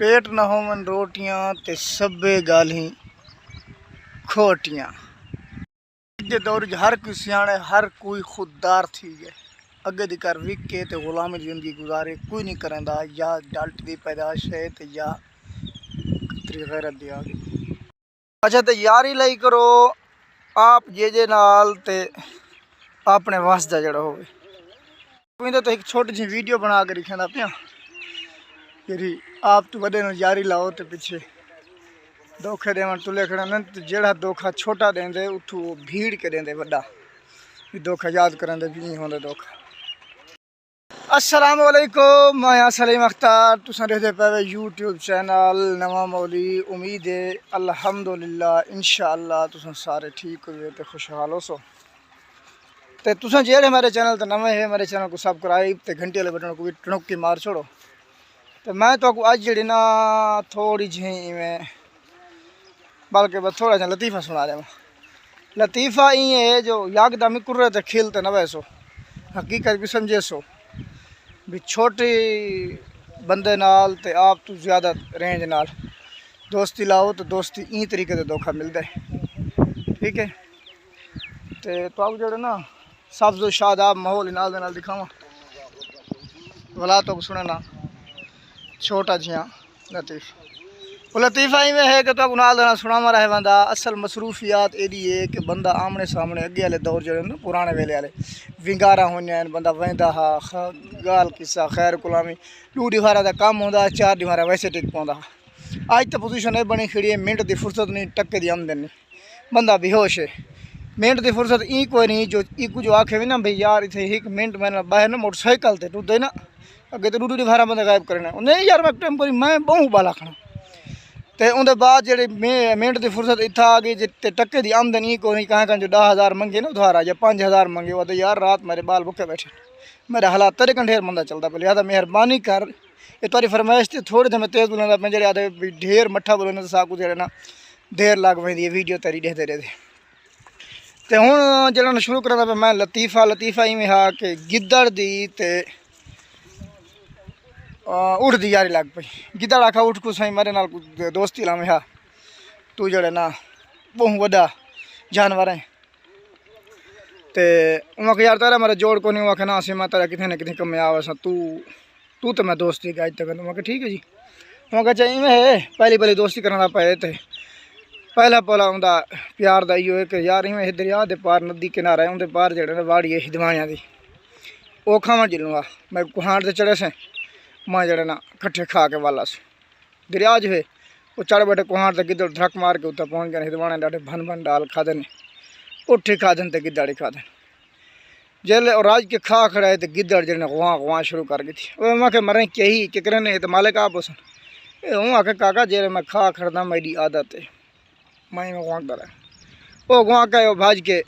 पेट न होवन रोटियां ते सभे गाल्हीं खोटियां। जे दौर हर कोई सियाणे, हर कोई खुददार थी गए। अगे दी कर विक के ते गुलामी दी जिंदगी गुजारे कोई नहीं करंदा, या डाल्ट दी पैदाश है ते या कतरी गैरत दी आ गई। अच्छा ते यारी लाई करो आप जे नाल ते अपने वास दा जड़ा होवे। तो एक छोटी जी वीडियो बना के रखा पिया कि आप तो बड़े यारी लाओ तो पीछे धोखे देवन तुले खड़ा न, जेड़ा धोखा छोटा देंदे उठू भीड़ के देंदे बड़ा धोखा याद करेंदे भी नहीं होंदे धोखा। अस्सलाम वालेकुम, मैं सलीम अख्तर, तुसां देखदे पे यूट्यूब चैनल नवा मौली। उम्मीद है अल्हम्दुलिल्लाह इंशाअल्लाह तुसां सारे ठीक होवे ते खुशहाल हो सो। ते तुसां जेड़े मेरे चैनल ते नवे है, मेरे चैनल को सब्सक्राइब ते घंटी वाले बटन को भी टणुकी मार छोड़ो। तो मैं तो अज जी ना थोड़ी जी में बल्कि बस थोड़ा जा लतीफ़ा सुना रहा। लतीफ़ा ई है जो याकदम कुर्रे ते खिलते न वैसो हकीकत भी समझे सो भी छोटी बंदे नाल ते आप तो ज़्यादा रेंज नाल दोस्ती लाओ तो दोस्ती ई तरीके से धोखा मिलता है। ठीक है तो आप जो ना सब्ज़ शादाब माहौल नाल दिखावा भला तो सुने ना छोटा जिया लतीफ़ा ही में है कि तो नाल देना सुनावा रहे बंदा। असल मसरूफियात एडी है कि बंदा आमने सामने अगे वाले दौर जो ना पुराने वेले वाले विंगारा होने बंदा वहदा हा गाल किस्सा खैर गुलामी दू दीवारा का कम होंदा, चार दीवारा वैसे टिक पाँदा। अज तो पोजीशन बनी खड़ी है मिनट की फुर्सत नहीं, टक्के की आमदन नहीं, बंदा बेहोश है। मिनट की फुर्सत ई कोई नहीं जो एक जो आखे भी ना भाई यार इतने एक मिनट मैंने बाहर ना मोटरसाइकिल से टूटे ना अगे तो डूडी दीवारा बंदा गायब करना नहीं यार मैं टेम्पोरी मैं बहु बाला खड़ा। तो उनके बाद जे मिनट की फुर्सत इतना आ गई जितने टक्के की आमदनी को नहीं कहाँ जो 10,000 मंगे ना उधारा या 5,000 मंगे वो तो यार रात मेरे बाल भुखे बैठे मेरे हालात तेरे कंढेर बंदा चलता पे। लिहाजा मेहरबानी कर ये तारी फरमाइश थी थोड़े से मैं तेज़ बोलना मैं जे आते ढेर मट्ठा बोलना तो साकू जो ना देर लग पी वीडियो तेरी देखते रहते। तो हूँ जो शुरू करा मैं लतीफ़ा ही में हा कि गिद्दड़ दी ते उठ दी यारी लग पई। गिद्दड़ आखा उठ को सही मेरे नाल दोस्ती लावे हा तू जड़े ना बहु वड्डा जानवर है तो उनके यार तारा मेरा जोड़ को नहीं आखे ना सी मैं तेरा कितने न कितने कम आवा सा तू तो मैं दोस्ती का अज तक मैं ठीक है जी। वहाँ चाहिए में है पहली दोस्ती करना पे थे पहला उनका प्यार का इो कि यार इवें दरिया के पार नदी किनारा उनके पार जड़े वाड़ी है हिदवाणिया की वो खावा जिलूँगा मैं कुहाड़ से चढ़े से मैं जड़े ना कट्ठे खा के वाला से दरिया जो है वो चढ़ बैठे कुहाड़ से गिद्दड़ धड़क मार के उत्तर पहुँच गए हिदवाणे डाटे भन डाल खा देने उठे खा दें तो गिद्दाड़ी खा दें जेल और राज के खा खड़ा है तो गिद्दड़ जड़े गुआ शुरू कर गई थी वो मैं मरें कही कि करे तो मालिक आप उसन हूँ आके काका जेल मैं खा खड़दा मेरी आदत है मैं गुआ करा वो गुआ के वो भाज के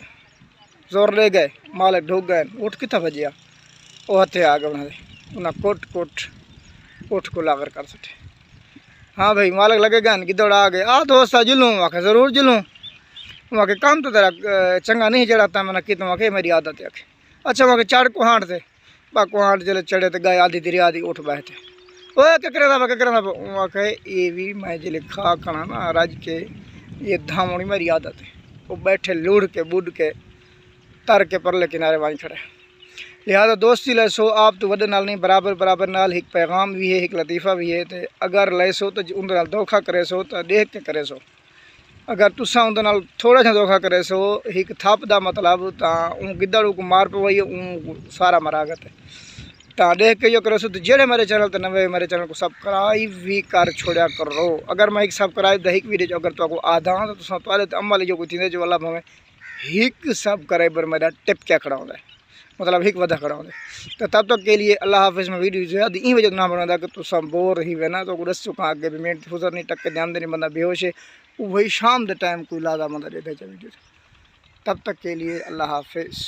जोर ले गए मालिक ढूक गए उठ कितना भजिया वो हथे आ गए उन्हें कोट उठ को लाकर कर सके। हाँ भाई मालिक लगेगा गिद्दड़ आ गए आ दोस्त जुलूँ आखे ज़रूर जुलूँ वहाँ के काम तो तेरा चंगा नहीं चढ़ाता मैंने कि तुम आके मेरी आदत है। अच्छा वहाँ के चढ़ कुहाड़ से कुहाड़ जल्द चढ़े तो गाय आधी दरिया आधी उठ बैठे वो क्या वहाँ के ये भी मैं जल्द खा खाना ना राज के ये धामोड़ी मेरी आदत है। वो बैठे लूढ़ के बुढ़ के तर के परले किनारे वहीं खड़े। लिहाजा दोस्ती ले सो आप तो वड्डे नाल नहीं बराबर नाल एक पैगाम भी है एक लतीफ़ा भी है। तो अगर ले सो तो उनके नाल धोखा करे सो तो देख के करे सो अगर तुसा उनके नाल थोड़ा सा धोखा करे सो एक थप का मतलब तो गिद्दड़ को मार पवाई सारा मरागत है तो देख के जो करे सो। तो जेड़े मेरे चैनल तो नवे मेरे चैनल को सब्सक्राइब भी कर छोड़ा करो। अगर मैं एक सब्सक्राइब एक वीडियो अगर तो आधा तो अम्मा जो कुछ जो वाला हमें एक सब्सक्राइबर मेरा टिप क्या खड़ा होता है मतलब एक वधा खड़ा होता है। तो तब तक के लिए अल्लाह हाफिज़ में वीडियो जो है वजह ना बना कि तुम बोर ही वे ना तो रस चुका आगे भी मिनट फुसर नहीं टक्के ध्यान देने बंदा बेहोश है वही शाम के टाइम कोई लादा बंदा देता वीडियो। तब तक के लिए अल्लाह हाफिज़।